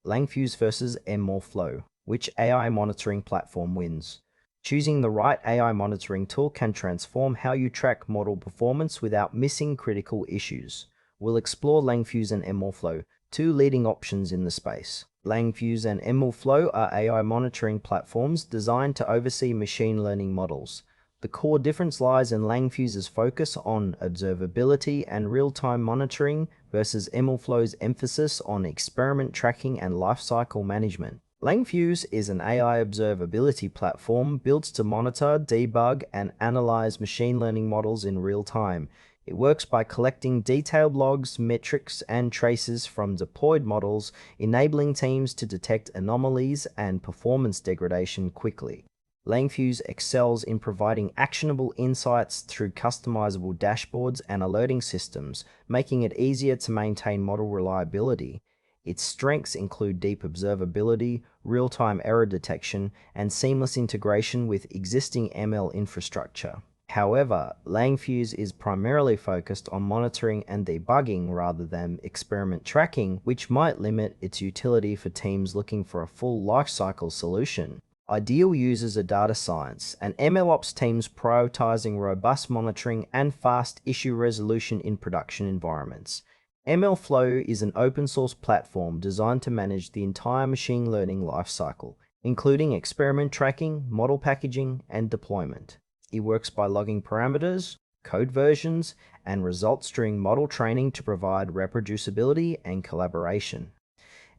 LangFuse versus MLflow. Which AI monitoring platform wins? Choosing the right AI monitoring tool can transform how you track model performance without missing critical issues. We'll explore LangFuse and MLflow, two leading options in the space. LangFuse and MLflow are AI monitoring platforms designed to oversee machine learning models. The core difference lies in LangFuse's focus on observability and real-time monitoring versus MLflow's emphasis on experiment tracking and lifecycle management. LangFuse is an AI observability platform built to monitor, debug, and analyze machine learning models in real time. It works by collecting detailed logs, metrics, and traces from deployed models, enabling teams to detect anomalies and performance degradation quickly. LangFuse excels in providing actionable insights through customizable dashboards and alerting systems, making it easier to maintain model reliability. Its strengths include deep observability, real-time error detection, and seamless integration with existing ML infrastructure. However, LangFuse is primarily focused on monitoring and debugging rather than experiment tracking, which might limit its utility for teams looking for a full lifecycle solution. Ideal users are data science and MLOps teams prioritizing robust monitoring and fast issue resolution in production environments. MLflow is an open-source platform designed to manage the entire machine learning lifecycle, including experiment tracking, model packaging, and deployment. It works by logging parameters, code versions, and results during model training to provide reproducibility and collaboration.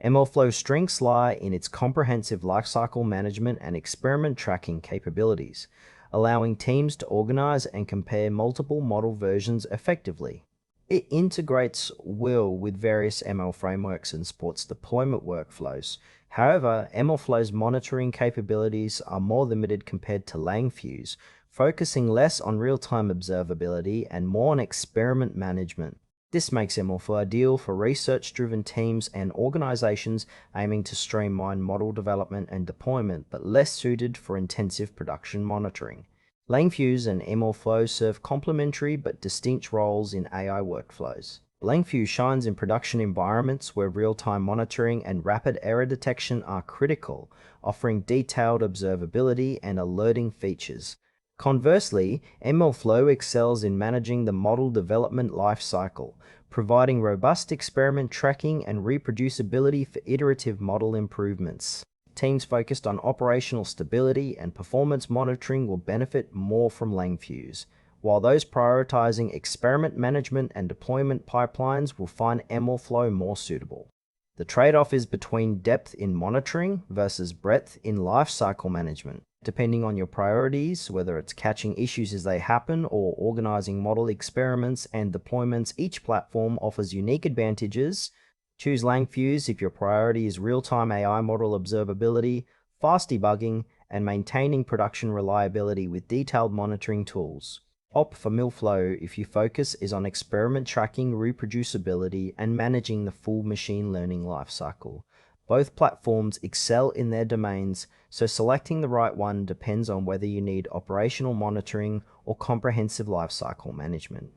MLflow's strengths lie in its comprehensive lifecycle management and experiment tracking capabilities, allowing teams to organize and compare multiple model versions effectively. It integrates well with various ML frameworks and supports deployment workflows. However, MLflow's monitoring capabilities are more limited compared to LangFuse, focusing less on real-time observability and more on experiment management. This makes MLflow ideal for research-driven teams and organizations aiming to streamline model development and deployment, but less suited for intensive production monitoring. LangFuse and MLflow serve complementary but distinct roles in AI workflows. LangFuse shines in production environments where real-time monitoring and rapid error detection are critical, offering detailed observability and alerting features. Conversely, MLflow excels in managing the model development lifecycle, providing robust experiment tracking and reproducibility for iterative model improvements. Teams focused on operational stability and performance monitoring will benefit more from LangFuse, while those prioritizing experiment management and deployment pipelines will find MLflow more suitable. The trade-off is between depth in monitoring versus breadth in lifecycle management. Depending on your priorities, whether it's catching issues as they happen or organizing model experiments and deployments, each platform offers unique advantages. Choose LangFuse if your priority is real-time AI model observability, fast debugging, and maintaining production reliability with detailed monitoring tools. Opt for MLflow if your focus is on experiment tracking, reproducibility, and managing the full machine learning lifecycle. Both platforms excel in their domains, so selecting the right one depends on whether you need operational monitoring or comprehensive lifecycle management.